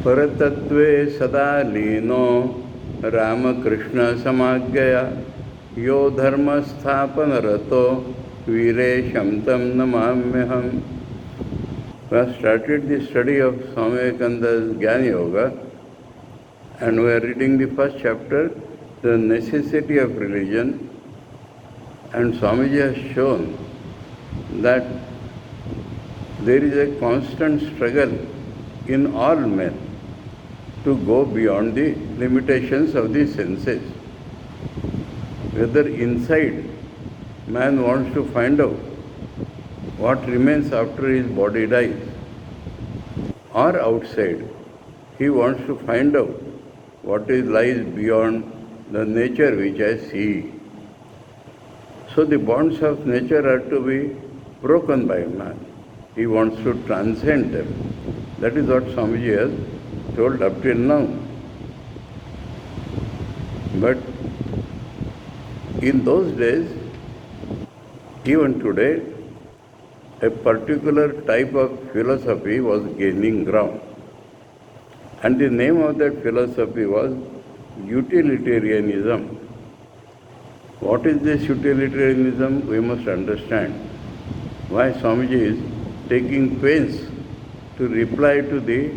परतत्वे सदा लीनो रामकृष्णसमाज्ञया यो धर्मस्थापनरतो वीरेशं तं नमाम्यहम्. We have started the study of Swami Vivekananda's Jnana Yoga, and we are reading the first chapter, The Necessity of Religion. And Swamiji has shown that there is a constant struggle in all men to go beyond the limitations of the senses. Whether inside man wants to find out what remains after his body dies, or outside he wants to find out what lies beyond the nature which I see. So the bonds of nature are to be broken by man. He wants to transcend them. That is what Swamiji has told up till now. But in those days, even today, a particular type of philosophy was gaining ground. And the name of that philosophy was utilitarianism. What is this utilitarianism? We must understand why Swamiji is taking pains to reply to the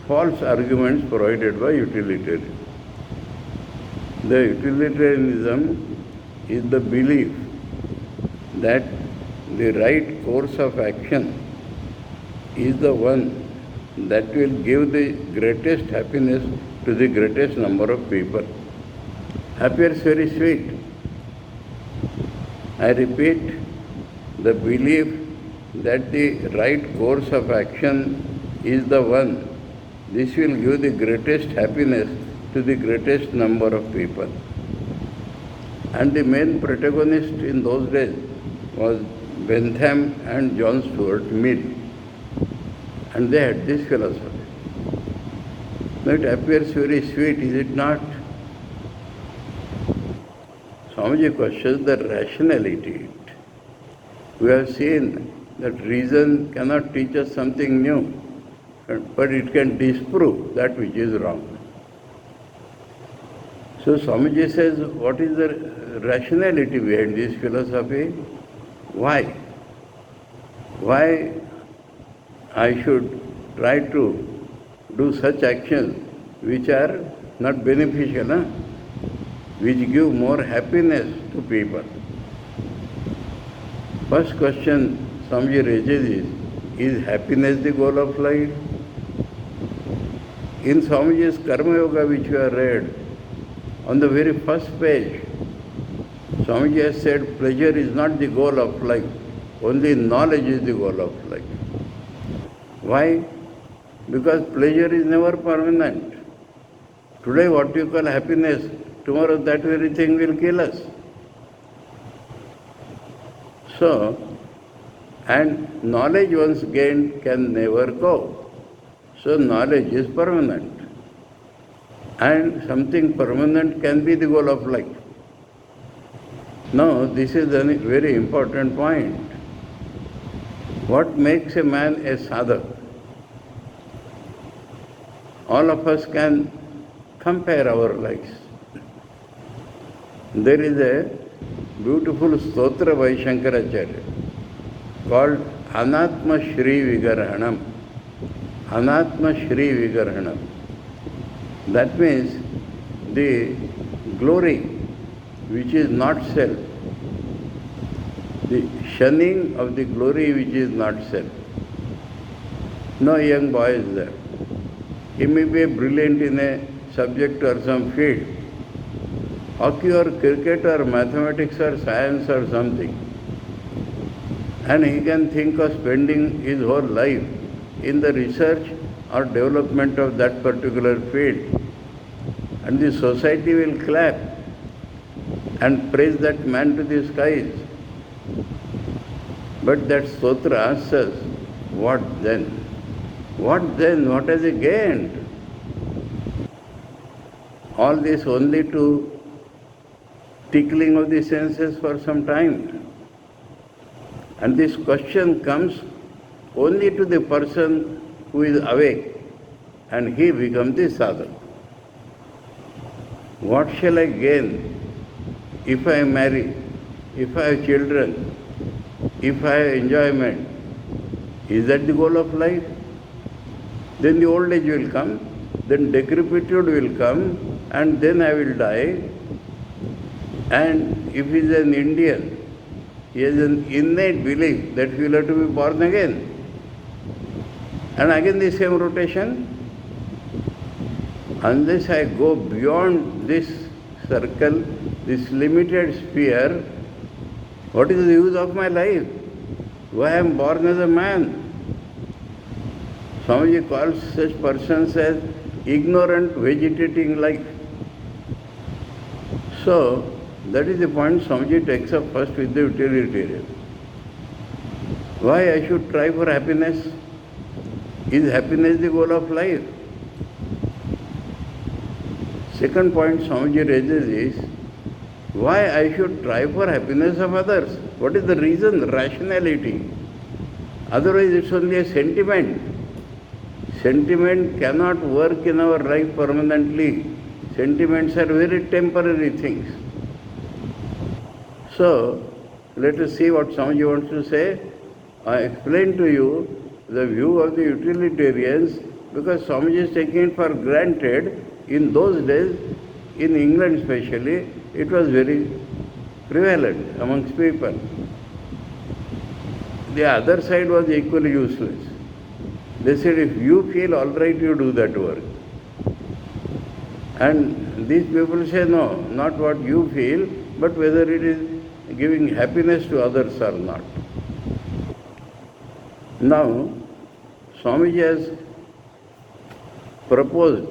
false arguments provided by utilitarianism. The utilitarianism is the belief that the right course of action is the one that will give the greatest happiness to the greatest number of people. Appears very sweet. I repeat, the belief that the right course of action is the one, this will give the greatest happiness to the greatest number of people. And the main protagonist in those days was Bentham and John Stuart Mill. And they had this philosophy. Now it appears very sweet, is it not? Swamiji questions the rationality. We have seen that reason cannot teach us something new, but it can disprove that which is wrong. So Swamiji says, what is the rationality behind this philosophy? Why? Why I should try to do such actions which are not beneficial, which give more happiness to people? First question Swamiji raises is happiness the goal of life? In Swamiji's Karma Yoga which we have read, on the very first page, Swamiji has said pleasure is not the goal of life, only knowledge is the goal of life. Why? Because pleasure is never permanent. Today what you call happiness, tomorrow that very thing will kill us. So, and knowledge once gained can never go. So knowledge is permanent. And something permanent can be the goal of life. Now, this is a very important point. What makes a man a sadhak? All of us can compare our lives. There is a beautiful stotra by Shankaracharya called Anatma Shri Vigarahanam. Anatma Shri Vigarahanam. That means the glory which is not self, the shunning of the glory which is not self. No young boy is there. He may be brilliant in a subject or some field, hockey or cricket or mathematics or science or something. And he can think of spending his whole life in the research or development of that particular field. And the society will clap and praise that man to the skies. But that stotra asks us, what then? What then? What has he gained? All this only to tickling of the senses for some time. And this question comes only to the person who is awake. and he becomes the sadhak. What shall I gain if I marry, if I have children, if I have enjoyment? Is that the goal of life? Then the old age will come, then decrepitude will come, and then I will die. And if he is an Indian, he has an innate belief that he will have to be born again. And again the same rotation. Unless I go beyond this circle, this limited sphere, what is the use of my life? Why I am born as a man? Swamiji calls such persons as ignorant vegetating life. So, that is the point Swamiji takes up first with the utilitarian. Why I should try for happiness? Is happiness the goal of life? Second point Swamiji raises is, why I should try for happiness of others? What is the reason? Rationality. Otherwise it's only a sentiment. Sentiment cannot work in our life permanently. Sentiments are very temporary things. So, let us see what Swamiji wants to say. I explain to you the view of the utilitarians because Swamiji is taking it for granted. In those days, in England especially, it was very prevalent amongst people. The other side was equally useless. They said, if you feel all right, you do that work. And these people say, no, not what you feel, but whether it is giving happiness to others or not. Now, Swamiji has proposed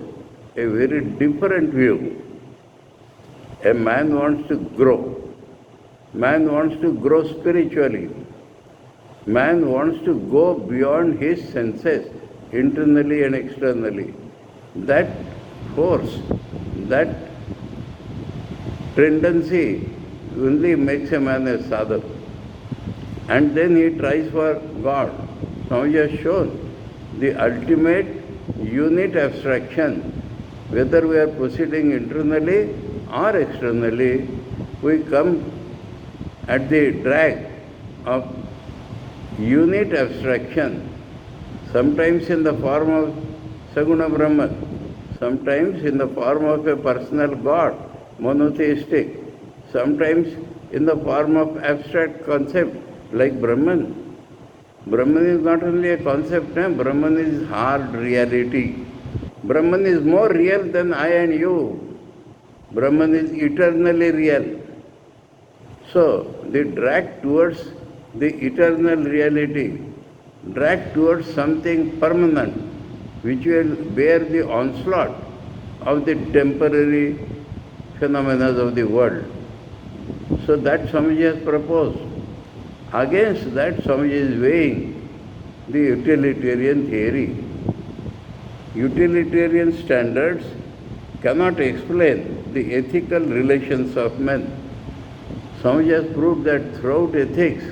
a very different view. A man wants to grow. Man wants to grow spiritually. Man wants to go beyond his senses, internally and externally. That force, that tendency only makes a man a sadhak. And then he tries for God. Swamiji has shown the ultimate unit abstraction. Whether we are proceeding internally or externally, we come at the drag of unit abstraction, sometimes in the form of Saguna Brahman, sometimes in the form of a personal God, monotheistic, sometimes in the form of abstract concept like Brahman. Brahman is not only a concept, Brahman is hard reality. Brahman is more real than I and you. Brahman is eternally real. So, the drag towards the eternal reality, drag towards something permanent, which will bear the onslaught of the temporary phenomena of the world. So that Swamiji has proposed. Against that, Swamiji is weighing the utilitarian theory. Utilitarian standards cannot explain the ethical relations of men. Swamiji has proved that throughout ethics,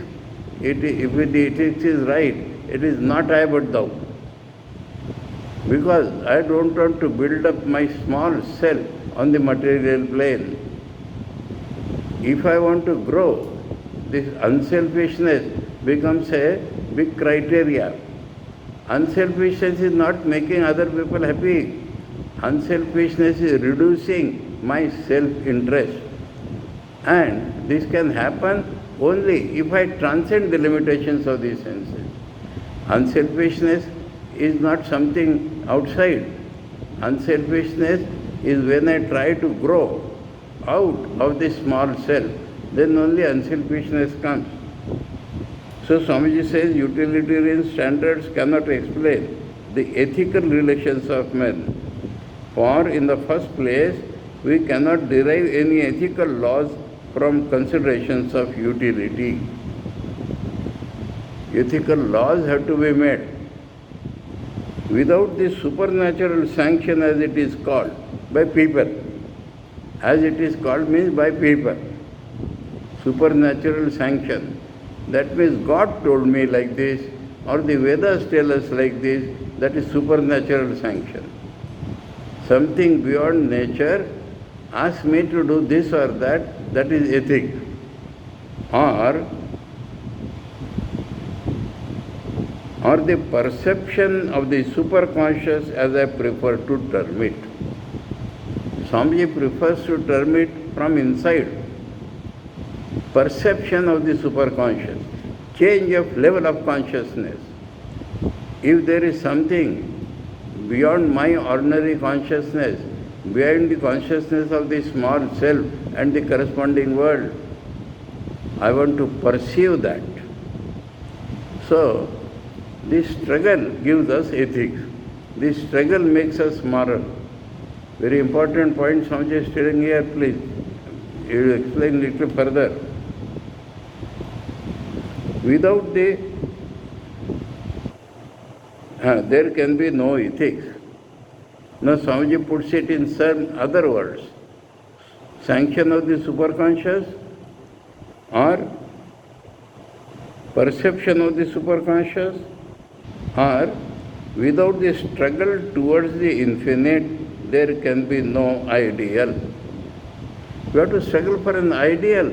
if the ethics is right, it is not I but thou. Because I don't want to build up my small self on the material plane. If I want to grow, this unselfishness becomes a big criteria. Unselfishness is not making other people happy. Unselfishness is reducing my self-interest. And this can happen only if I transcend the limitations of these senses. Unselfishness is not something outside. Unselfishness is when I try to grow out of this small self. Then only unselfishness comes. So Swamiji says utilitarian standards cannot explain the ethical relations of men. For in the first place, we cannot derive any ethical laws from considerations of utility. Ethical laws have to be made. Without this supernatural sanction, as it is called, by people. As it is called means by people. Supernatural sanction. That means God told me like this, or the Vedas tell us like this, that is supernatural sanction. something beyond nature asks me to do this or that, that is ethics. Or the perception of the superconscious, as I prefer to term it. Swamiji prefers to term it from inside. Perception of the superconscious, change of level of consciousness. If there is something beyond my ordinary consciousness, beyond the consciousness of the small self and the corresponding world, I want to perceive that. So, this struggle gives us ethics. This struggle makes us moral. Very important point Swamiji is telling here, please. He will explain little further. Without the there can be no ethics. Now Swamiji puts it in some other words. Sanction of the superconscious or perception of the superconscious, or without the struggle towards the infinite, there can be no ideal. We have to struggle for an ideal.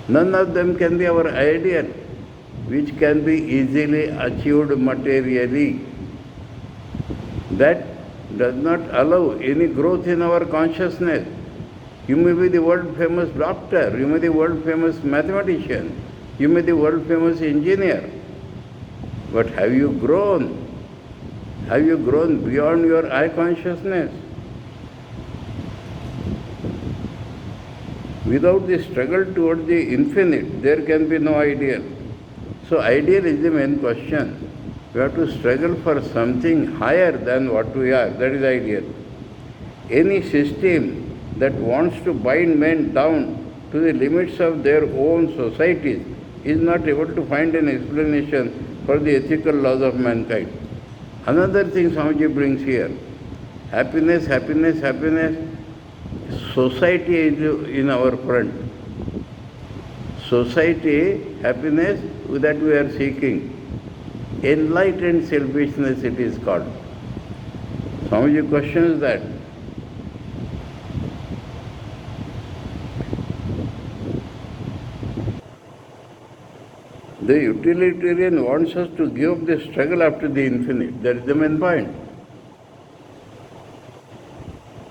None of them can be our ideal, which can be easily achieved materially. That does not allow any growth in our consciousness. You may be the world famous doctor, you may be the world famous mathematician, you may be the world famous engineer. But have you grown? Have you grown beyond your I consciousness? Without the struggle towards the infinite, there can be no ideal. So ideal is the main question. We have to struggle for something higher than what we are. That is ideal. Any system that wants to bind men down to the limits of their own societies is not able to find an explanation for the ethical laws of mankind. Another thing Swamiji brings here. Happiness, happiness, happiness. Society is in our front. Society, happiness that we are seeking. Enlightened selfishness it is called. Swamiji questions that. The utilitarian wants us to give up the struggle after the infinite. That is the main point.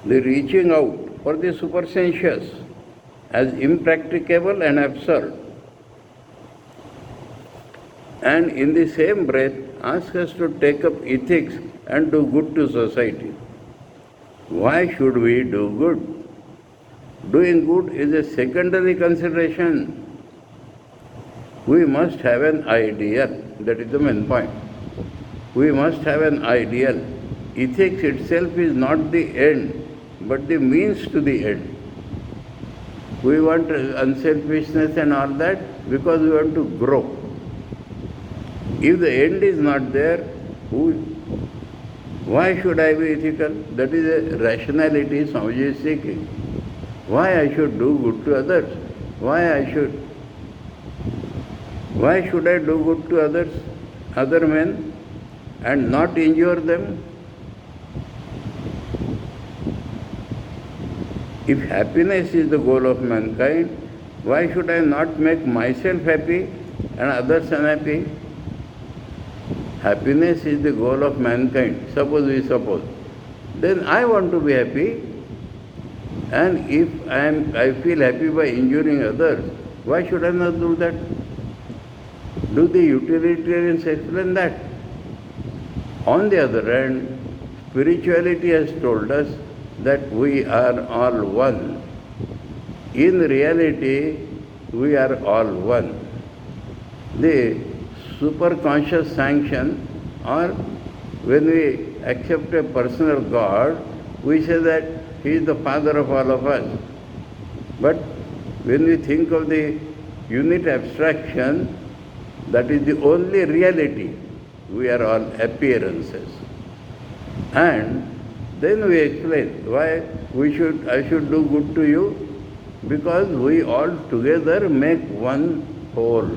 The reaching out for the supersensuous as impracticable and absurd. And in the same breath, ask us to take up ethics and do good to society. Why should we do good? Doing good is a secondary consideration. We must have an ideal. That is the main point. We must have an ideal. Ethics itself is not the end, but the means to the end. We want unselfishness and all that because we want to grow. If the end is not there, why should I be ethical? That is a rationality Swamiji is seeking. Why I should do good to others? Why should I do good to others, other men, and not injure them? If happiness is the goal of mankind, why should I not make myself happy and others unhappy? Happiness is the goal of mankind, suppose. Then I want to be happy, and if I feel happy by injuring others, why should I not do that? Do the utilitarians explain that? On the other hand, spirituality has told us that we are all one. In reality, we are all one. The superconscious sanction, or when we accept a personal God, we say that He is the Father of all of us. But when we think of the unit abstraction, that is the only reality. We are all appearances. And then we explain why I should do good to you, because we all together make one whole.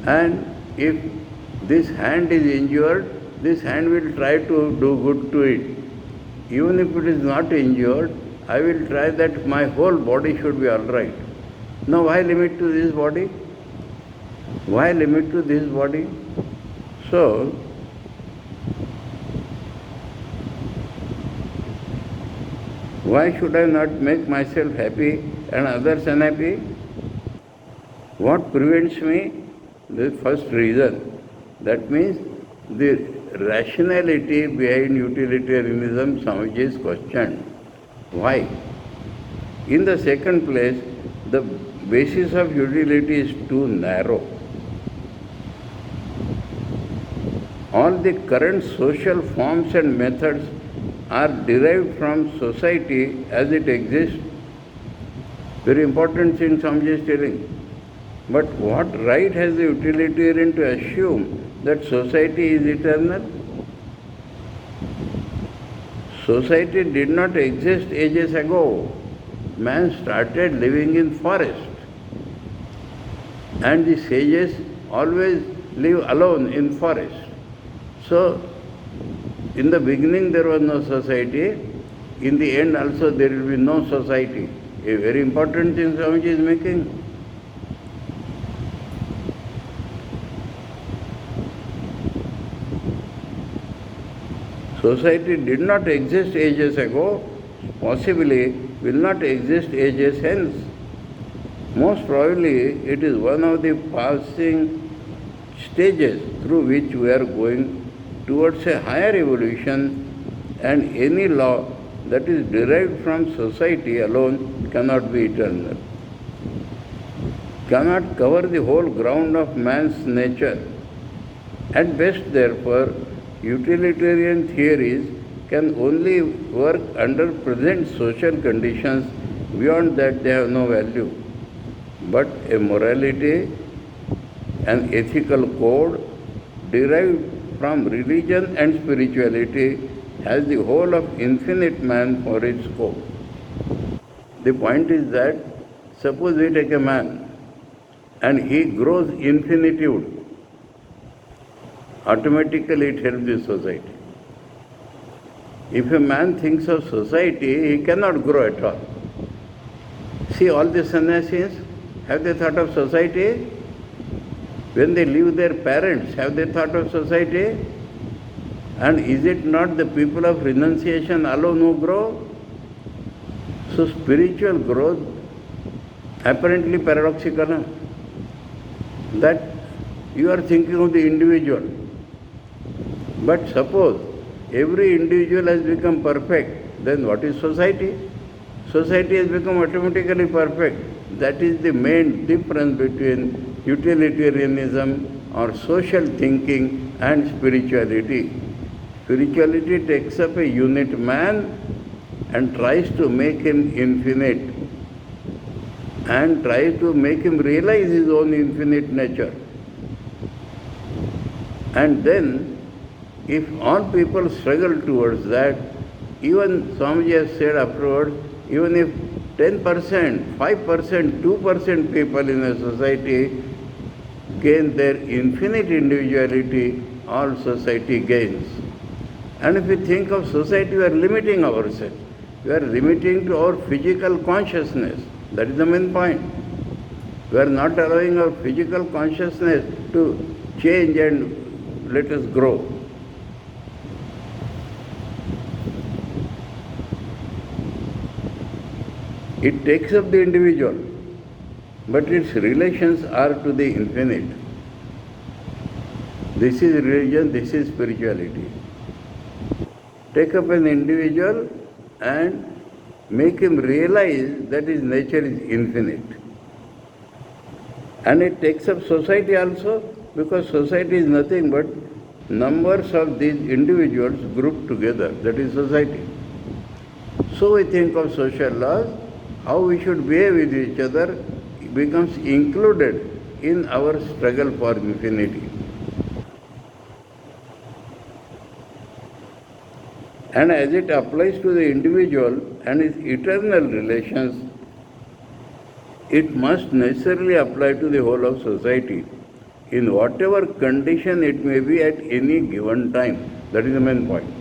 And if this hand is injured, this hand will try to do good to it. even if it is not injured, I will try that my whole body should be all right. Now why limit to this body? Why limit to this body? So, why should I not make myself happy and others unhappy? What prevents me? The first reason. That means the rationality behind utilitarianism, Swamiji is questioned. Why? In the second place, the basis of utility is too narrow. All the current social forms and methods are derived from society as it exists. Very important thing Swamiji is telling. But what right has the utilitarian to assume that society is eternal? Society did not exist ages ago. Man started living in forest. And the sages always live alone in forest. So, in the beginning there was no society. In the end also there will be no society. A very important thing Swamiji is making. Society did not exist ages ago, possibly will not exist ages hence. Most probably it is one of the passing stages through which we are going towards a higher evolution, and any law that is derived from society alone cannot be eternal, cannot cover the whole ground of man's nature. At best, therefore, utilitarian theories can only work under present social conditions. Beyond that, they have no value. But a morality, an ethical code derived from religion and spirituality has the whole of infinite man for its scope. The point is that, suppose we take a man and he grows infinitude, automatically it helps the society. If a man thinks of society, he cannot grow at all. See, all the sannyasis, have they thought of society? When they leave their parents, have they thought of society? And is it not the people of renunciation alone who grow? So spiritual growth, apparently paradoxical, huh? That you are thinking of the individual. But suppose every individual has become perfect, then what is society? Society has become automatically perfect. That is the main difference between utilitarianism or social thinking and spirituality. Spirituality takes up a unit man and tries to make him infinite and tries to make him realize his own infinite nature. And then, if all people struggle towards that, even Swamiji has said afterwards, even if 10%, 5%, 2% people in a society gain their infinite individuality, all society gains. And if we think of society, we are limiting ourselves. We are limiting to our physical consciousness. That is the main point. We are not allowing our physical consciousness to change and let us grow. It takes up the individual, but its relations are to the infinite. This is religion, this is spirituality. Take up an individual and make him realize that his nature is infinite. And it takes up society also, because society is nothing but numbers of these individuals grouped together. That is society. So we think of social laws, how we should behave with each other becomes included in our struggle for infinity. And as it applies to the individual and his eternal relations, it must necessarily apply to the whole of society, in whatever condition it may be at any given time. That is the main point.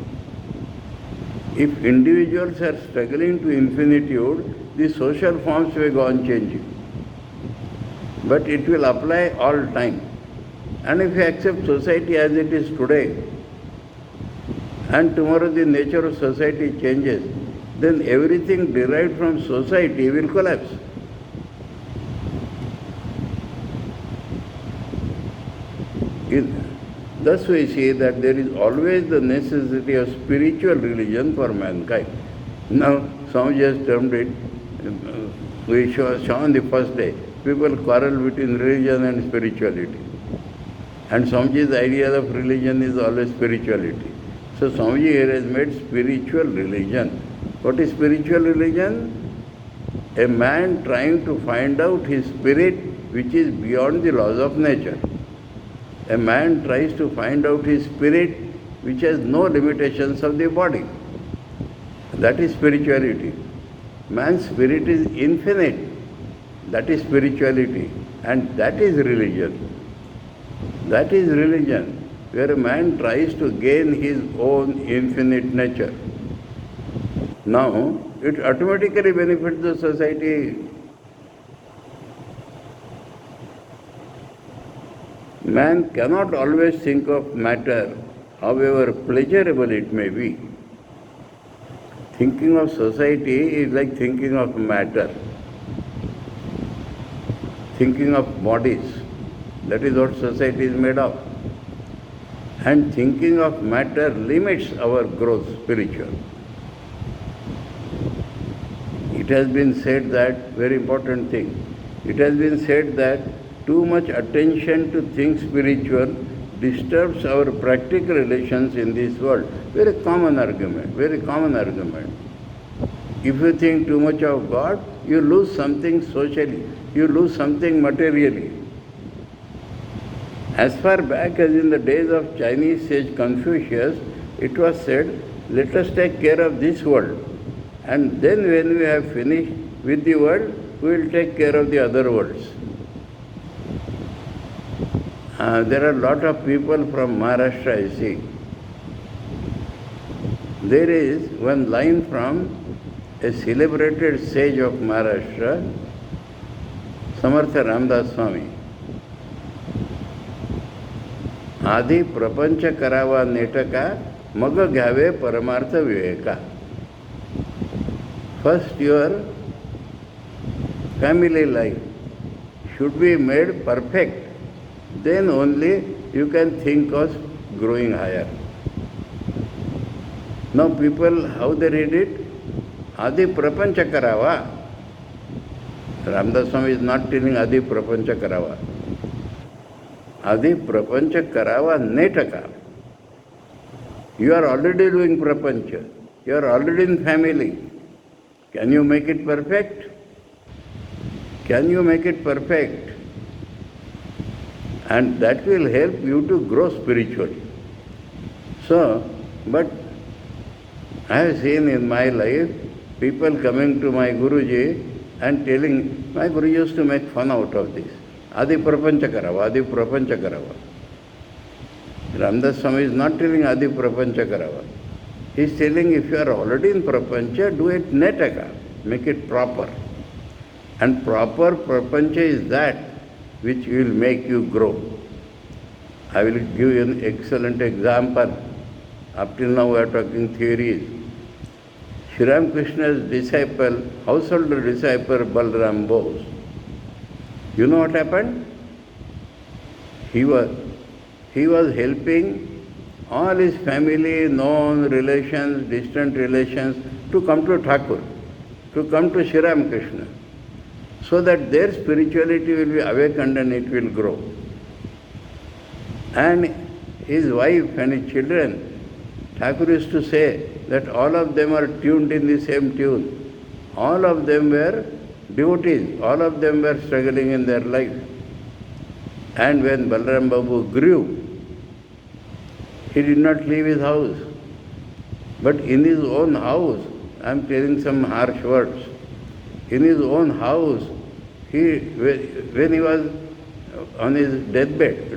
If individuals are struggling to infinitude, the social forms may go on changing. But it will apply all time. And if you accept society as it is today, and tomorrow the nature of society changes, then everything derived from society will collapse. Thus we see that there is always the necessity of spiritual religion for mankind. Now, Swamiji has termed it, we saw on the first day, people quarrel between religion and spirituality. And Swamiji's idea of religion is always spirituality. So Swamiji here has made spiritual religion. What is spiritual religion? A man trying to find out his spirit which is beyond the laws of nature. A man tries to find out his spirit which has no limitations of the body. That is spirituality. Man's spirit is infinite. That is spirituality. And that is religion. That is religion, where a man tries to gain his own infinite nature. Now, it automatically benefits the society. Man cannot always think of matter, however pleasurable it may be. Thinking of society is like thinking of matter, thinking of bodies. That is what society is made of. And thinking of matter limits our growth spiritual. It has been said that, very important thing, it has been said that too much attention to things spiritual disturbs our practical relations in this world. Very common argument, very common argument. If you think too much of God, you lose something socially, you lose something materially. As far back as in the days of Chinese sage Confucius, it was said, let us take care of this world. And then when we have finished with the world, we will take care of the other worlds. There are a lot of people from Maharashtra, I see. There is one line from a celebrated sage of Maharashtra, Samartha Ramdas Swami. आधी प्रपंच करावा नेटका मग घ्यावे परमार्थ Viveka. First your family life should be made perfect, then only you can think of growing higher. Now people, how they read it? Adi prapancha karava. Ramdas Swami is not telling Adi prapancha karava. Adi prapancha karava netaka. You are already doing prapancha. You are already in family. Can you make it perfect? Can you make it perfect? And that will help you to grow spiritually. So, but I have seen in my life people coming to my Guruji and telling, my Guruji used to make fun out of this. Adi prapancha karava, Adi prapancha karava. Ramdas Swami is not telling Adi prapancha karava. He is telling if you are already in prapancha, do it netaka, make it proper. And proper prapancha is that which will make you grow. I will give you an excellent example. Up till now we are talking theories. Sri Ramakrishna's disciple, householder disciple Balram Bose. You know what happened? He was helping all his family, known relations, distant relations to come to Thakur, to come to Sri Ramakrishna, so that their spirituality will be awakened and it will grow. And his wife and his children, Thakur used to say that all of them are tuned in the same tune. All of them were devotees, all of them were struggling in their life. And when Balram Babu grew, he did not leave his house. But in his own house, I am telling some harsh words, in his own house, when he was on his deathbed,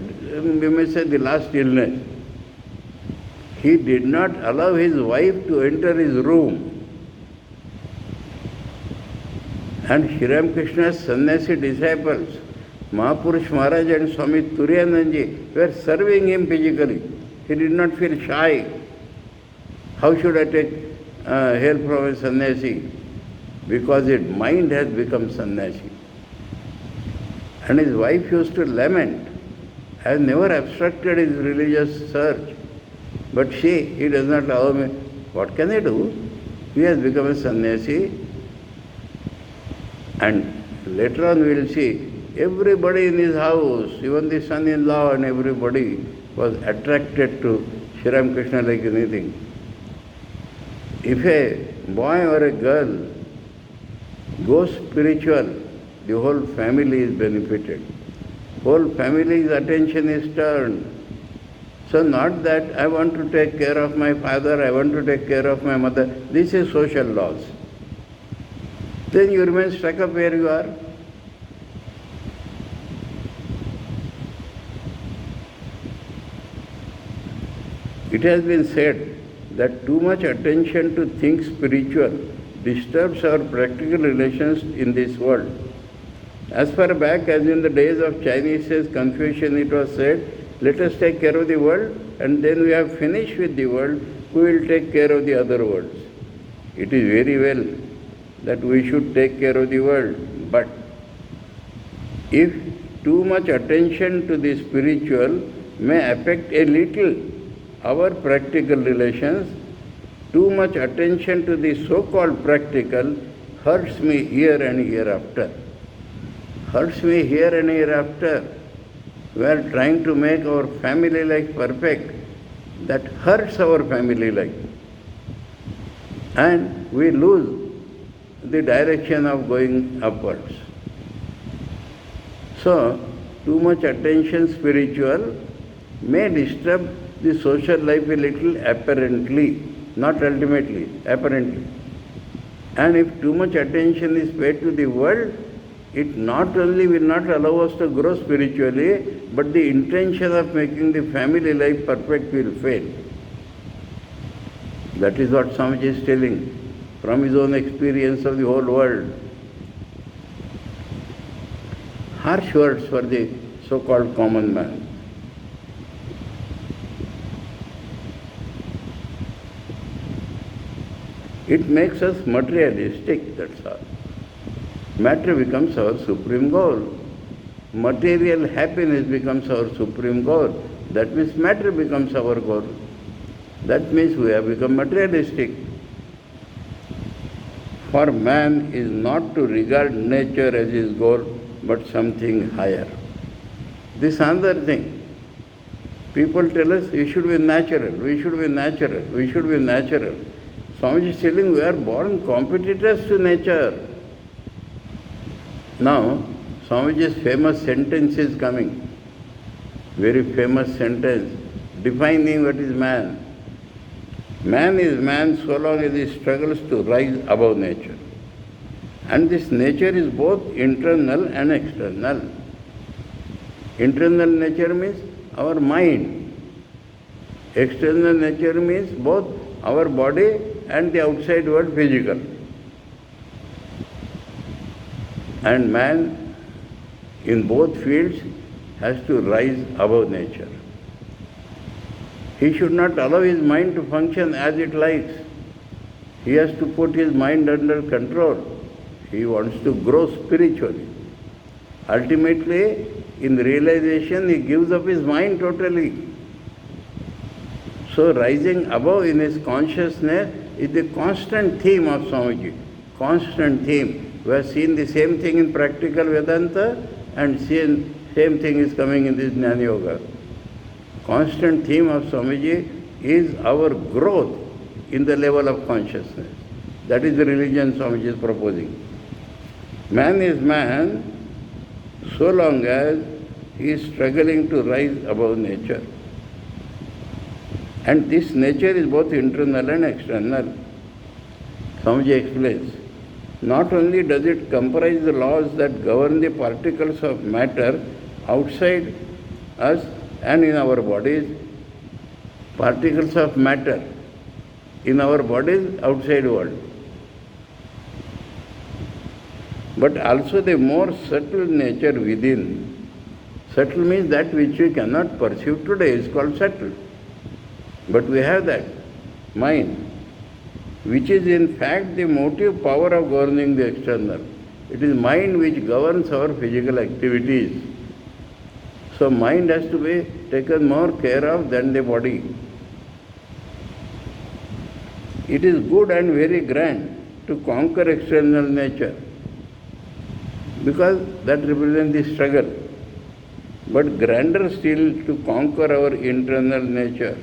we may say the last illness, he did not allow his wife to enter his room. And Sri Ramakrishna's sannyasi disciples, Mahapurush Maharaj and Swami Turiyananji, were serving him physically. He did not feel shy. How should I take help from a sannyasi? Because his mind has become sannyasi. And his wife used to lament, has never obstructed his religious search. But he does not allow me. What can I do? He has become a sannyasi. And later on we will see, everybody in his house, even the son-in-law and everybody, was attracted to Sri Ramakrishna like anything. If a boy or a girl goes spiritual, the whole family is benefited. Whole family's attention is turned. So not that I want to take care of my father, I want to take care of my mother. This is social laws. Then you remain stuck up where you are. It has been said that too much attention to things spiritual disturbs our practical relations in this world. As far back as in the days of Chinese Confucian, it was said, let us take care of the world, and then we have finished with the world, who will take care of the other worlds. It is very well that we should take care of the world, but if too much attention to the spiritual may affect a little our practical relations, too much attention to the so-called practical hurts me here and hereafter. Hurts me here and hereafter. We are trying to make our family life perfect. That hurts our family life. And we lose the direction of going upwards. So, too much attention spiritual may disturb the social life a little apparently, not ultimately, apparently. And if too much attention is paid to the world, it not only will not allow us to grow spiritually, but the intention of making the family life perfect will fail. That is what Swamiji is telling from his own experience of the whole world. Harsh words for the so-called common man. It makes us materialistic, that's all. Matter becomes our supreme goal. Material happiness becomes our supreme goal. That means matter becomes our goal. That means we have become materialistic. For man is not to regard nature as his goal, but something higher. This is another thing. People tell us we should be natural, we should be natural, we should be natural. Swamiji is telling we are born competitors to nature. Now, Swamiji's famous sentence is coming. Very famous sentence, defining what is man. Man is man so long as he struggles to rise above nature. And this nature is both internal and external. Internal nature means our mind. External nature means both our body and the outside world physical. And man in both fields has to rise above nature. He should not allow his mind to function as it likes. He has to put his mind under control. He wants to grow spiritually. Ultimately, in realization, he gives up his mind totally. So rising above in his consciousness is the constant theme of Swamiji. Constant theme. We have seen the same thing in practical Vedanta and same thing is coming in this Jnana Yoga. Constant theme of Swamiji is our growth in the level of consciousness. That is the religion Swamiji is proposing. Man is man so long as he is struggling to rise above nature. And this nature is both internal and external. Swamiji explains. Not only does it comprise the laws that govern the particles of matter outside us and in our bodies, particles of matter in our bodies, outside world. But also the more subtle nature within. Subtle means that which we cannot perceive today is called subtle. But we have that mind, which is in fact the motive power of governing the external. It is mind which governs our physical activities. So mind has to be taken more care of than the body. It is good and very grand to conquer external nature, because that represents the struggle. But grander still to conquer our internal nature.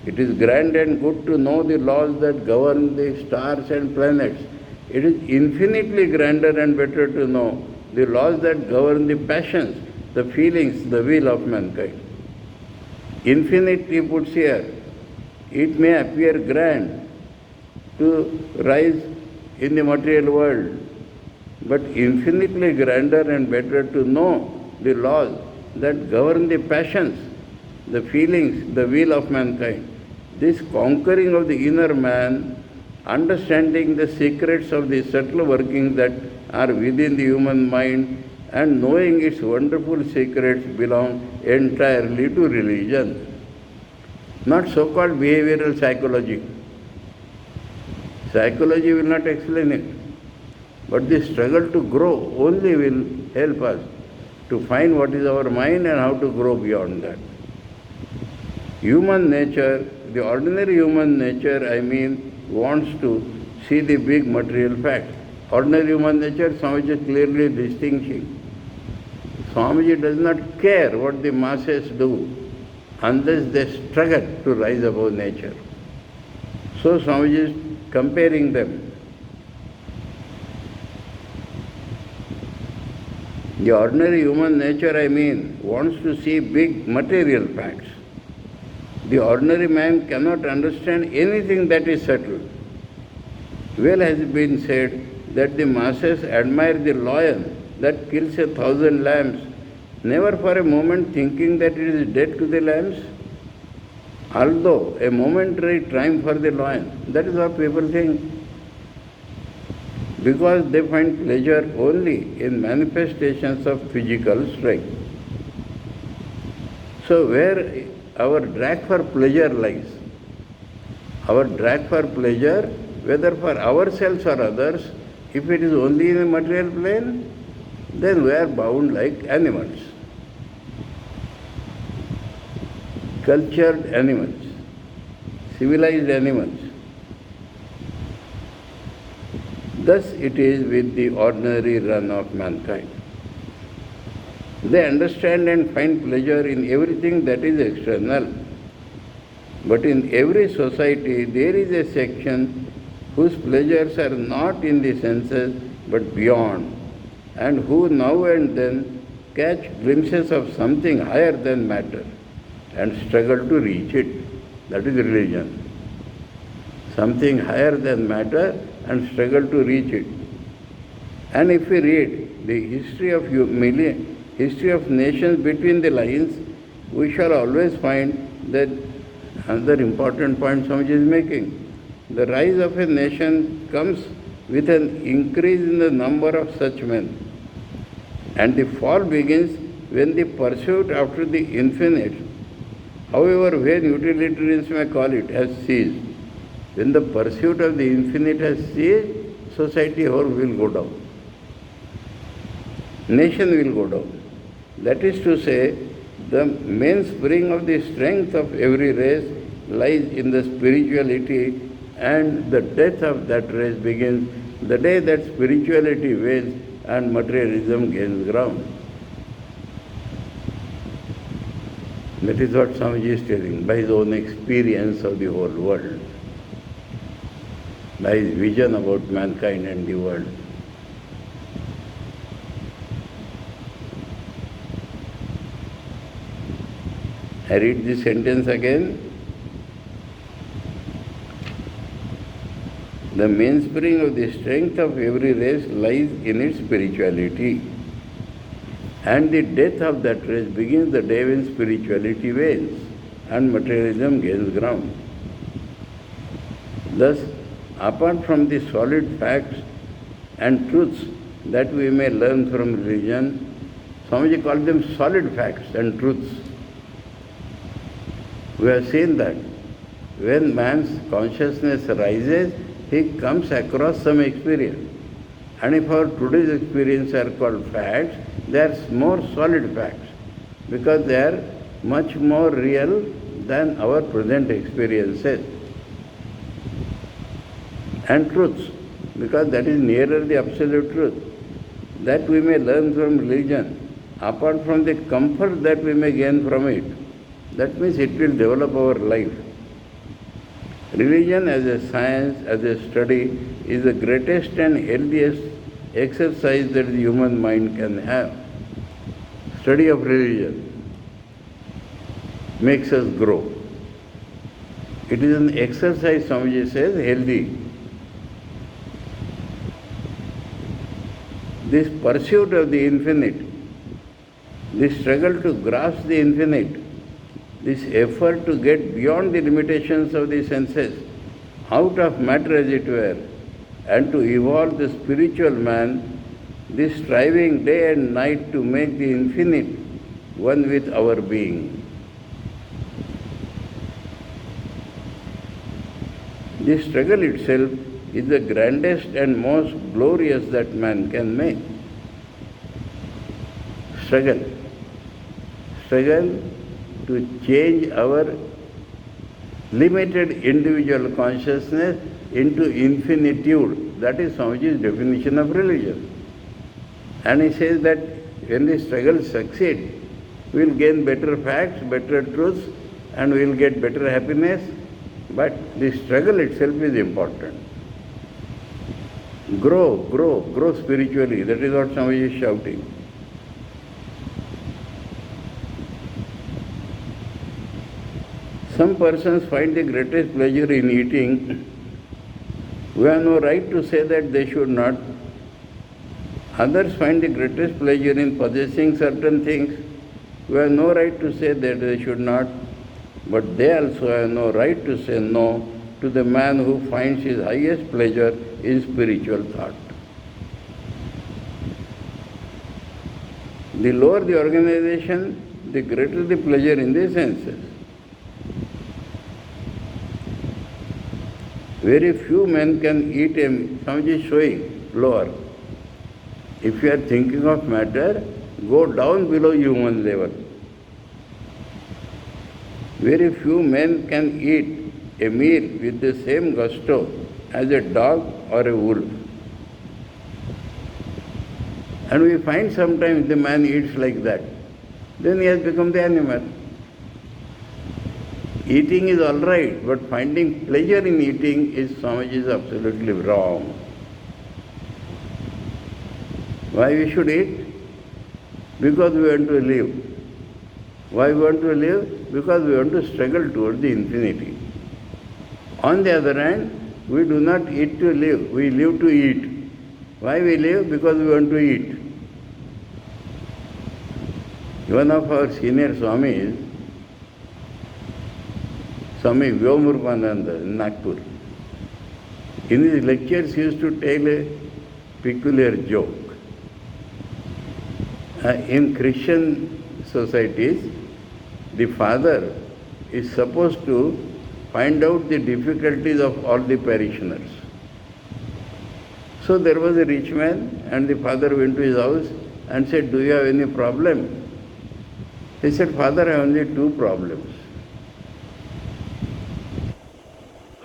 It is grand and good to know the laws that govern the stars and planets. It is infinitely grander and better to know the laws that govern the passions, the feelings, the will of mankind. Infinity puts here. It may appear grand to rise in the material world, but infinitely grander and better to know the laws that govern the passions, the feelings, the will of mankind. This conquering of the inner man, understanding the secrets of the subtle workings that are within the human mind, and knowing its wonderful secrets belong entirely to religion, not so-called behavioral psychology. Psychology will not explain it, but the struggle to grow only will help us to find what is our mind and how to grow beyond that. Human nature, the ordinary human nature, wants to see the big material facts. Ordinary human nature, Swamiji is clearly distinguishing. Swamiji does not care what the masses do unless they struggle to rise above nature. So Swamiji is comparing them. The ordinary human nature, wants to see big material facts. The ordinary man cannot understand anything that is subtle. Well has been said that the masses admire the lion that kills 1,000 lambs, never for a moment thinking that it is dead to the lambs, although a momentary triumph for the lion. That is what people think, because they find pleasure only in manifestations of physical strength. So where our drag for pleasure lies, our drag for pleasure, whether for ourselves or others, if it is only in a material plane, then we are bound like animals, cultured animals, civilized animals. Thus it is with the ordinary run of mankind. They understand and find pleasure in everything that is external. But in every society there is a section whose pleasures are not in the senses but beyond, and who now and then catch glimpses of something higher than matter and struggle to reach it. That is religion. Something higher than matter and struggle to reach it. And if we read the history of nations between the lines, we shall always find that another important point Swamiji is making. The rise of a nation comes with an increase in the number of such men, and the fall begins when the pursuit after the infinite, however when utilitarians may call it, has ceased. When the pursuit of the infinite has ceased, society whole will go down. Nation will go down. That is to say, the mainspring of the strength of every race lies in the spirituality, and the death of that race begins the day that spirituality wanes and materialism gains ground. That is what Swamiji is telling by his own experience of the whole world, by his vision about mankind and the world. I read this sentence again. The mainspring of the strength of every race lies in its spirituality, and the death of that race begins the day when spirituality wanes. and materialism gains ground. Thus, apart from the solid facts and truths that we may learn from religion, Swamiji called them solid facts and truths. We have seen that when man's consciousness rises, he comes across some experience. And if our today's experience are called facts, they are more solid facts because they are much more real than our present experiences. And truths, because that is nearer the absolute truth, that we may learn from religion, apart from the comfort that we may gain from it. That means it will develop our life. Religion as a science, as a study, is the greatest and healthiest exercise that the human mind can have. Study of religion makes us grow. It is an exercise, Swamiji says, healthy. This pursuit of the infinite, this struggle to grasp the infinite, this effort to get beyond the limitations of the senses, out of matter as it were, and to evolve the spiritual man, this striving day and night to make the infinite one with our being. This struggle itself is the grandest and most glorious that man can make. Struggle to change our limited individual consciousness into infinitude. That is Swamiji's definition of religion. And he says that when the struggle succeeds, we will gain better facts, better truths, and we will get better happiness. But the struggle itself is important. Grow spiritually. That is what Swamiji is shouting. Some persons find the greatest pleasure in eating. We have no right to say that they should not. Others find the greatest pleasure in possessing certain things. We have no right to say that they should not. But they also have no right to say no to the man who finds his highest pleasure in spiritual thought. The lower the organization, the greater the pleasure in the senses. Very few men can eat a, Swamiji is showing lower. If you are thinking of matter, go down below human level. Very few men can eat a meal with the same gusto as a dog or a wolf. And we find sometimes the man eats like that. Then he has become the animal. Eating is all right, but finding pleasure in eating is, Swamiji, is absolutely wrong. Why we should eat? Because we want to live. Why we want to live? Because we want to struggle towards the infinity. On the other hand, we do not eat to live, we live to eat. Why we live? Because we want to eat. One of our senior Swamis, Swami Vyomrupananda in Nagpur, in his lectures he used to tell a peculiar joke. In Christian societies, the father is supposed to find out the difficulties of all the parishioners. So there was a rich man and the father went to his house and said, "Do you have any problem?" He said, "Father, I have only two problems.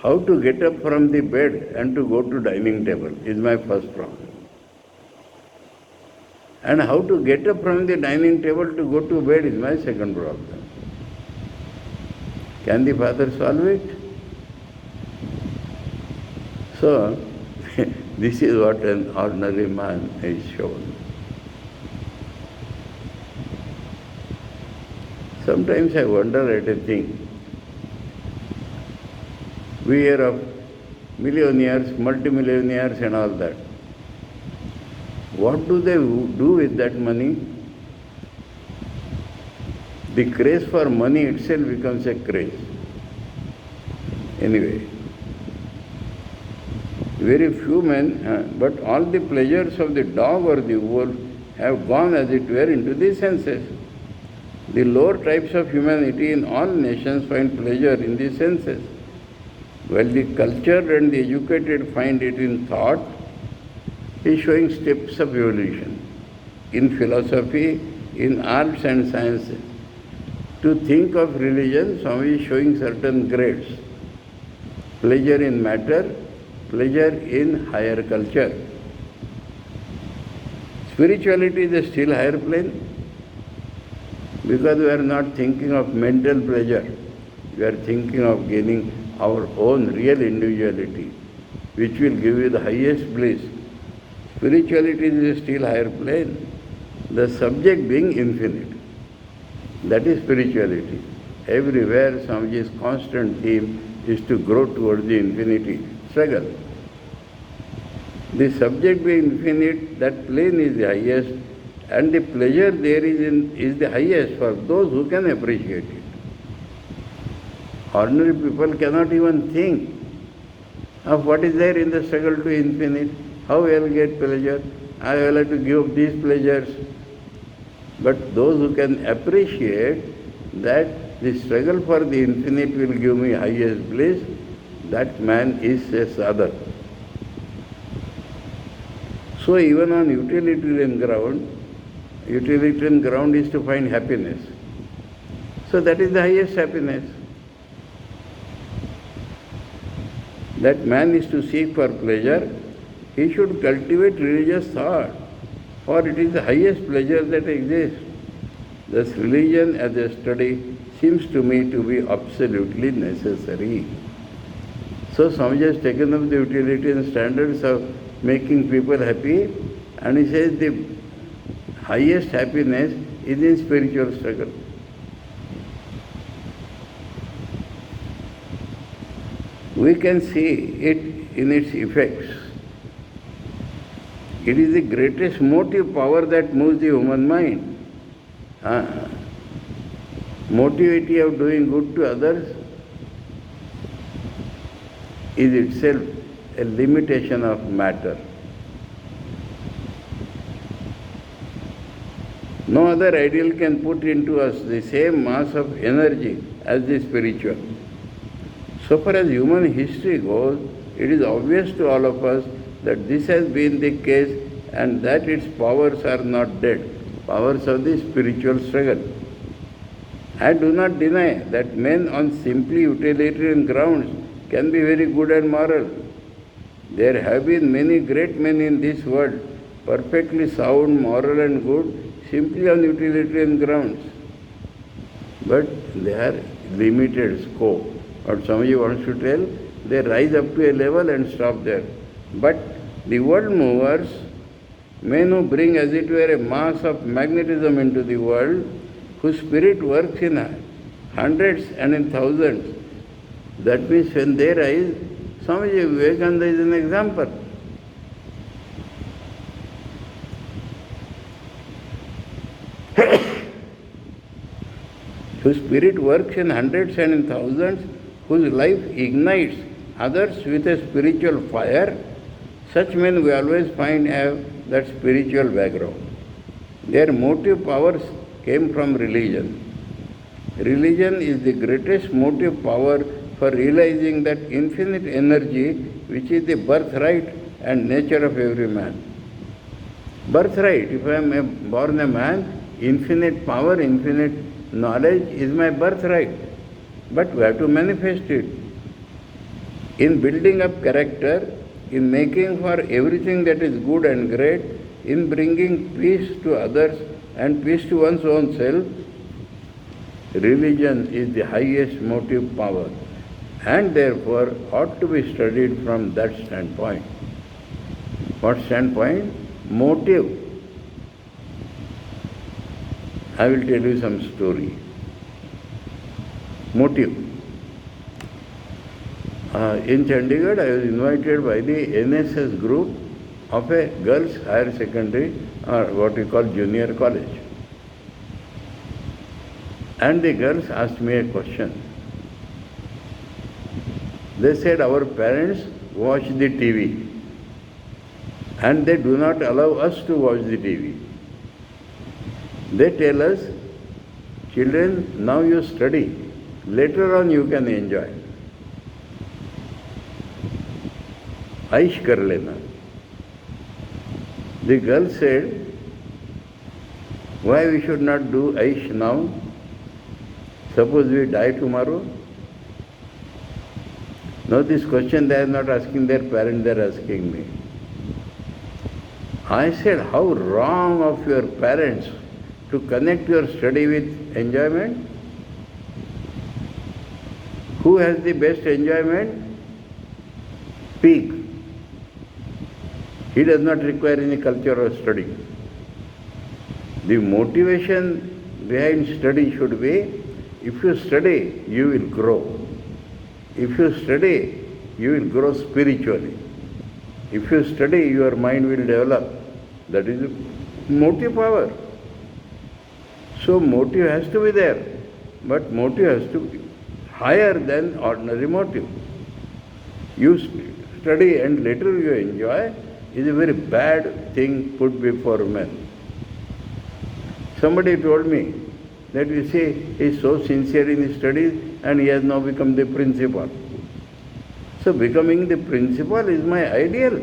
How to get up from the bed and to go to dining table is my first problem. And how to get up from the dining table to go to bed is my second problem." Can the father solve it? So, this is what an ordinary man is shown. Sometimes I wonder at a thing. We hear of millionaires, multimillionaires and all that. What do they do with that money? the craze for money itself becomes a craze. Anyway, very few men, but all the pleasures of the dog or the wolf have gone, as it were, into the senses. The lower types of humanity in all nations find pleasure in the senses, while the cultured and the educated find it in thought. He is showing steps of evolution in philosophy, in arts and sciences. To think of religion, Swami is showing certain grades. Pleasure in matter, pleasure in higher culture. Spirituality is a still higher plane, because we are not thinking of mental pleasure. We are thinking of gaining our own real individuality, which will give you the highest bliss. Spirituality is a still higher plane, the subject being infinite. That is spirituality. Everywhere Swamiji's constant theme is to grow towards the infinity, struggle. The subject being infinite, that plane is the highest, and the pleasure there is the highest for those who can appreciate it. Ordinary people cannot even think of what is there in the struggle to infinite. How I will get pleasure? I will have to give up these pleasures. But those who can appreciate that the struggle for the infinite will give me highest bliss, that man is a sadhak. So even on utilitarian ground is to find happiness. So that is the highest happiness. That man is to seek for pleasure, he should cultivate religious thought, for it is the highest pleasure that exists. Thus religion as a study seems to me to be absolutely necessary. So Swamiji has taken up the utilitarian standards of making people happy, and he says the highest happiness is in spiritual struggle. We can see it in its effects. It is the greatest motive power that moves the human mind. Motivity of doing good to others is itself a limitation of matter. No other ideal can put into us the same mass of energy as the spiritual. So far as human history goes, it is obvious to all of us that this has been the case and that its powers are not dead, powers of the spiritual struggle. I do not deny that men on simply utilitarian grounds can be very good and moral. There have been many great men in this world, perfectly sound, moral and good, simply on utilitarian grounds. But they are limited scope. What somebody wants to tell, they rise up to a level and stop there. But the world movers, men who bring as it were a mass of magnetism into the world, whose spirit works in hundreds and in thousands, that means when they rise, Swamiji Vivekananda is an example. Whose spirit works in hundreds and in thousands, whose life ignites others with a spiritual fire, such men we always find have that spiritual background. Their motive powers came from religion. Religion is the greatest motive power for realizing that infinite energy which is the birthright and nature of every man. Birthright, if I am born a man, infinite power, infinite knowledge is my birthright. But we have to manifest it. In building up character, in making for everything that is good and great, in bringing peace to others and peace to one's own self, religion is the highest motive power and therefore ought to be studied from that standpoint. What standpoint? Motive. I will tell you some story. Motive. In Chandigarh, I was invited by the NSS group of a girls' higher secondary or what we call junior college. And the girls asked me a question. They said, our parents watch the TV and they do not allow us to watch the TV. They tell us, children, now you study. Later on you can enjoy. Aish kar lena. The girl said, why we should not do Aish now? Suppose we die tomorrow? Now this question they are not asking their parents, they are asking me. I said, how wrong of your parents to connect your study with enjoyment? Who has the best enjoyment? Pig. He does not require any culture or study. The motivation behind study should be, if you study, you will grow. If you study, you will grow spiritually. If you study, your mind will develop. That is motive power. So motive has to be there, but motive has to be higher than ordinary motive. You study and later you enjoy is a very bad thing put before men. Somebody told me that you see, he is so sincere in his studies and he has now become the principal. So becoming the principal is my ideal.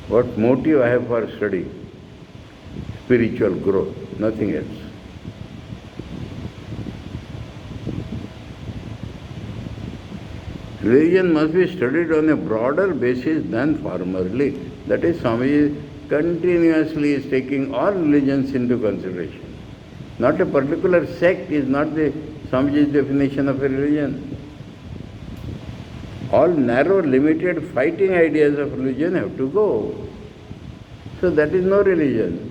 What motive I have for study? Spiritual growth, nothing else. Religion must be studied on a broader basis than formerly. That is, Swamiji continuously is taking all religions into consideration. Not a particular sect is not the Swamiji's definition of a religion. All narrow, limited, fighting ideas of religion have to go. So that is no religion.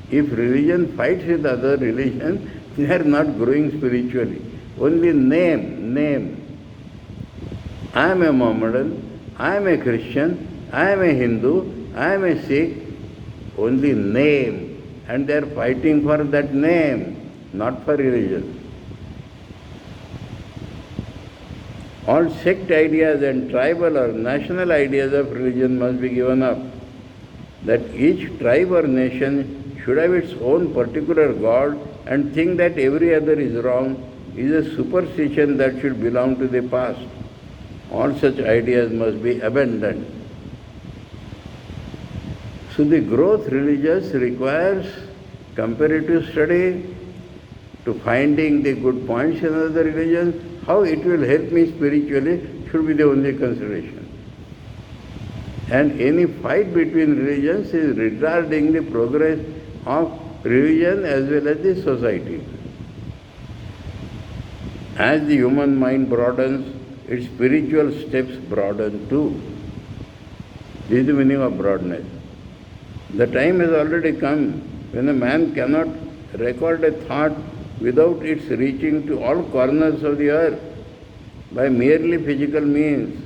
If religion fights with other religion, they are not growing spiritually. Only name. I am a Mohammedan, I am a Christian, I am a Hindu, I am a Sikh. Only name. And they are fighting for that name, not for religion. All sect ideas and tribal or national ideas of religion must be given up. That each tribe or nation should have its own particular God and think that every other is wrong is a superstition that should belong to the past. All such ideas must be abandoned. So the growth religious requires comparative study to finding the good points in other religions. How it will help me spiritually should be the only consideration. And any fight between religions is retarding the progress of religion as well as the society. As the human mind broadens, its spiritual steps broaden too. This is the meaning of broadness. The time has already come when a man cannot record a thought without its reaching to all corners of the earth by merely physical means.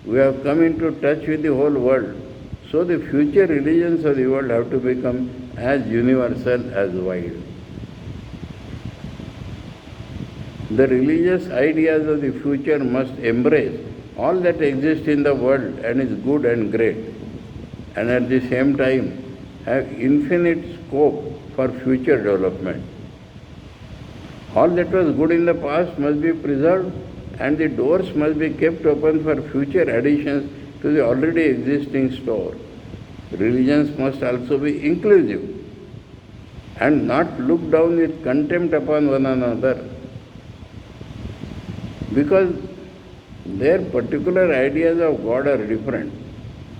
We have come into touch with the whole world. So the future religions of the world have to become as universal as wide. The religious ideas of the future must embrace all that exists in the world and is good and great, and at the same time have infinite scope for future development. All that was good in the past must be preserved, and the doors must be kept open for future additions to the already existing store. Religions must also be inclusive and not look down with contempt upon one another, because their particular ideas of God are different.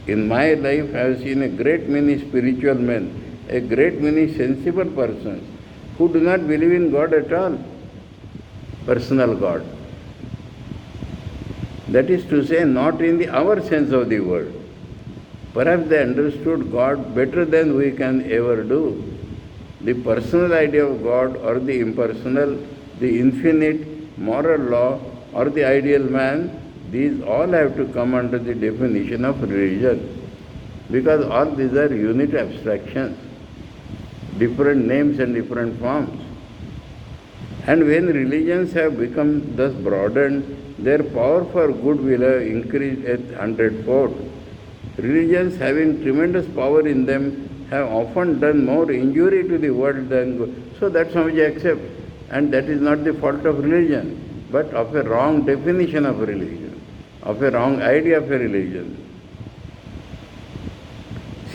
In my life I have seen a great many spiritual men, a great many sensible persons who do not believe in God at all, personal God. That is to say, not in our sense of the word. Perhaps they understood God better than we can ever do. The personal idea of God or the impersonal, the infinite, moral law or the ideal man, these all have to come under the definition of religion, because all these are unit abstractions. different names and different forms. And when religions have become thus broadened, their power for good will have increased at 100-fold. Religions having tremendous power in them have often done more injury to the world than good. So that's how we accept. And that is not the fault of religion, but of a wrong definition of religion, of a wrong idea of a religion.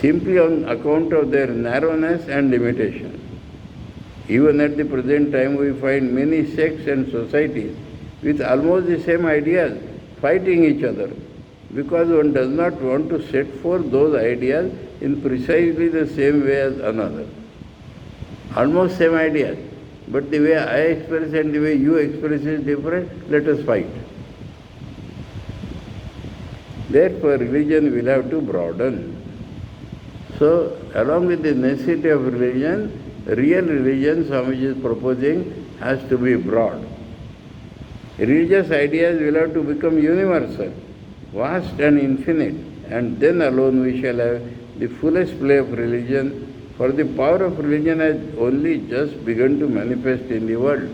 Simply on account of their narrowness and limitation. Even at the present time, we find many sects and societies with almost the same ideas fighting each other because one does not want to set forth those ideas in precisely the same way as another. Almost same ideas, but the way I express and the way you express is different, let us fight. Therefore, religion will have to broaden. So, along with the necessity of religion, real religion, Swamiji is proposing, has to be broad. Religious ideas will have to become universal, vast and infinite, and then alone we shall have the fullest play of religion, for the power of religion has only just begun to manifest in the world.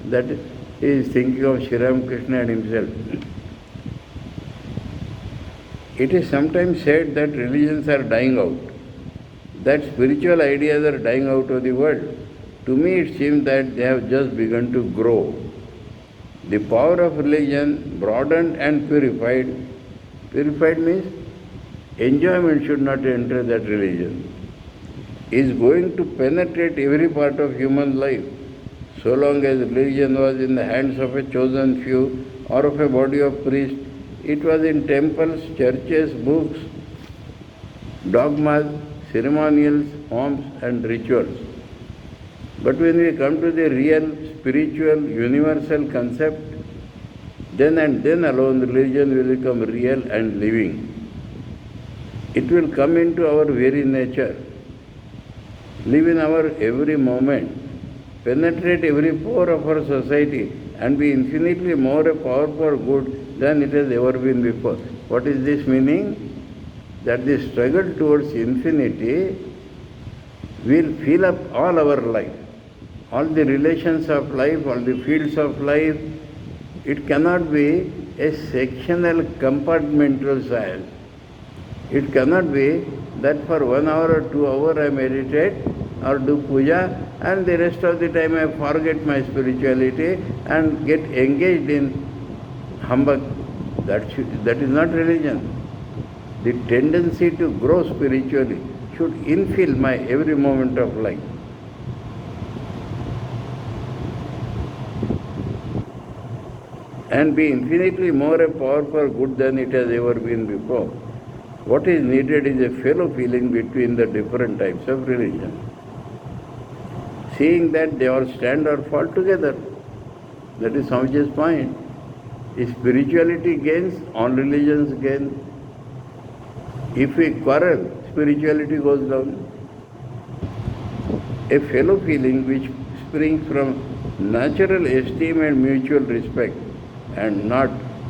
That he is thinking of Sri Ramakrishna and himself. It is sometimes said that religions are dying out, that spiritual ideas are dying out of the world. To me it seems that they have just begun to grow. The power of religion, broadened and purified means enjoyment should not enter that religion, is going to penetrate every part of human life. So long as religion was in the hands of a chosen few or of a body of priests, it was in temples, churches, books, dogmas, ceremonials, forms and rituals. But when we come to the real, spiritual, universal concept, then and then alone religion will become real and living. It will come into our very nature, live in our every moment, penetrate every pore of our society and be infinitely more a power for good than it has ever been before. What is this meaning? That the struggle towards infinity will fill up all our life, all the relations of life, all the fields of life. It cannot be a sectional compartmental science. It cannot be that for 1 hour or 2 hours I meditate or do puja and the rest of the time I forget my spirituality and get engaged in humbug. That is not religion. The tendency to grow spiritually should infill my every moment of life. And be infinitely more a power for good than it has ever been before. What is needed is a fellow feeling between the different types of religion. Seeing that they all stand or fall together. That is Swamiji's point. If spirituality gains, all religions gain. If we quarrel, spirituality goes down. A fellow feeling which springs from natural esteem and mutual respect and not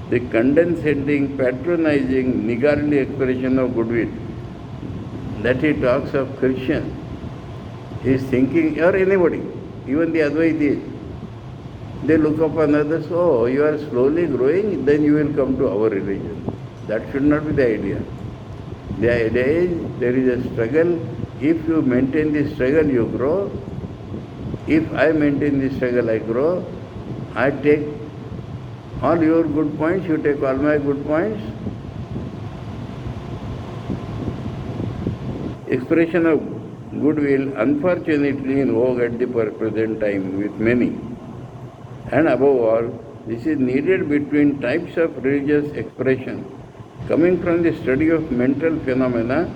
the condescending, patronizing, niggardly expression of goodwill that he talks of Christian. He is thinking, or anybody, even the Advaitis, they look upon others, oh, you are slowly growing, then you will come to our religion. That should not be the idea. The idea is there is a struggle. If you maintain the struggle, you grow. If I maintain the struggle, I grow. I take all your good points, you take all my good points. Expression of goodwill, unfortunately in vogue at the present time with many. And above all, this is needed between types of religious expression. Coming from the study of mental phenomena,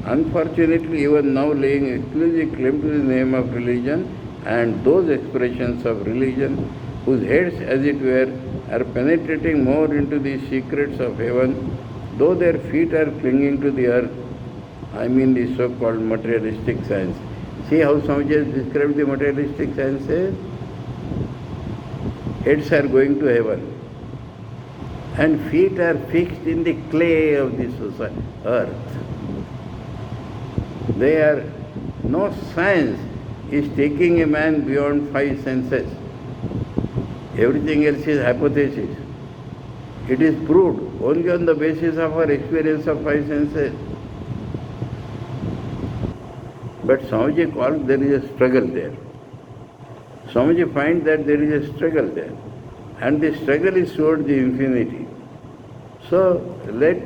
unfortunately even now laying exclusive claim to the name of religion, and those expressions of religion whose heads, as it were, are penetrating more into the secrets of heaven, though their feet are clinging to the earth. I mean the so-called materialistic science. See how Swamiji has described the materialistic sciences? Heads are going to heaven, and feet are fixed in the clay of this earth. They are no science is taking a man beyond five senses. Everything else is hypothesis. It is proved only on the basis of our experience of five senses. But Swamiji calls there is a struggle there. Swamiji finds that there is a struggle there. And the struggle is towards the infinity. So let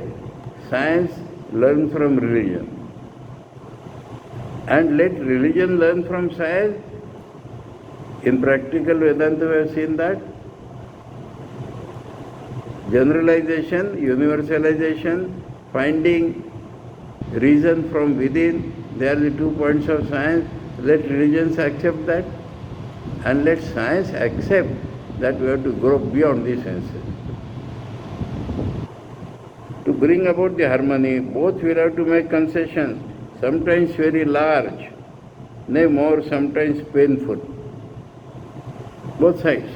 science learn from religion. And let religion learn from science. In practical Vedanta we have seen that. Generalization, universalization, finding reason from within, they are the 2 points of science. Let religions accept that. And let science accept that we have to grow beyond the senses. To bring about the harmony, both will have to make concessions, sometimes very large, nay more, sometimes painful. Both sides.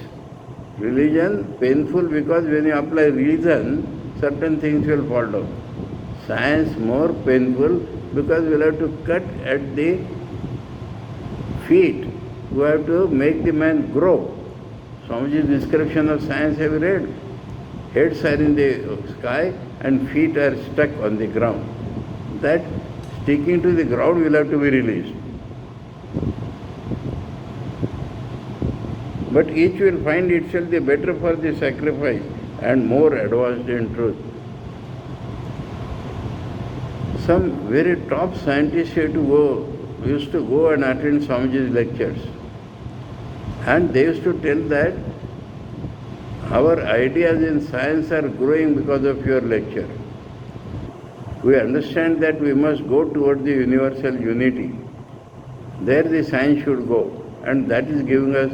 Religion, painful because when you apply reason, certain things will fall down. Science, more painful because we will have to cut at the feet. We have to make the man grow. Swamiji's description of science have you read? Heads are in the sky and feet are stuck on the ground. That sticking to the ground will have to be released. But each will find itself the better for the sacrifice and more advanced in truth. Some very top scientists used to go and attend Swamiji's lectures. And they used to tell that our ideas in science are growing because of your lecture. We understand that we must go toward the universal unity. There the science should go. And that is giving us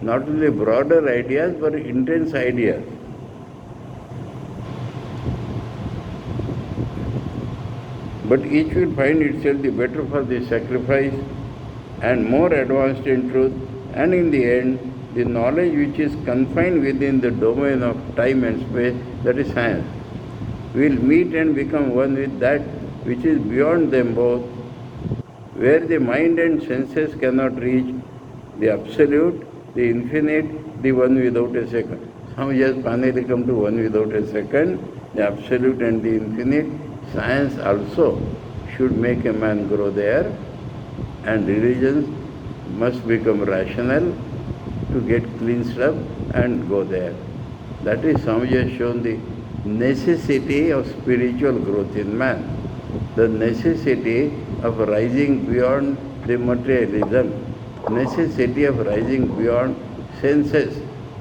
not only broader ideas but intense ideas. But each will find itself the better for the sacrifice and more advanced in truth, and in the end, the knowledge which is confined within the domain of time and space, that is science, will meet and become one with that which is beyond them both, where the mind and senses cannot reach, the absolute, the infinite, the one without a second. Some just finally come to one without a second, the absolute and the infinite. Science also should make a man grow there, and religions must become rational to get cleansed up and go there. That is, Swamiji has shown the necessity of spiritual growth in man, the necessity of rising beyond the materialism, necessity of rising beyond senses,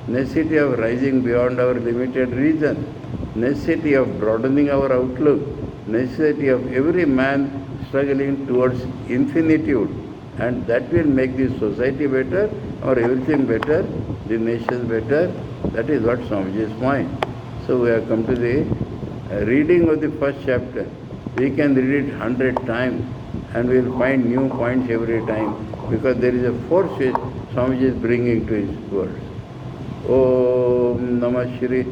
necessity of rising beyond our limited reason, necessity of broadening our outlook, necessity of every man struggling towards infinitude, and that will make the society better, or everything better, the nation better. That is what Swamiji's point. So we have come to the reading of the first chapter. We can read it 100 times and we will find new points every time, because there is a force which Swamiji is bringing to his words. Om Namah Shri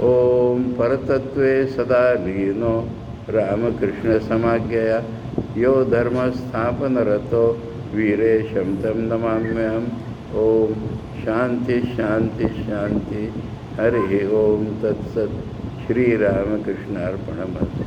Om Paratatve Sada Lino Ramakrishna Samagyaya Yo Dharma Sthapana Rato Vire Shamtam Namamyam. Om Shanti Shanti Shanti. Hare Om Tat Sat. Shri Ramakrishna Arpanamastu.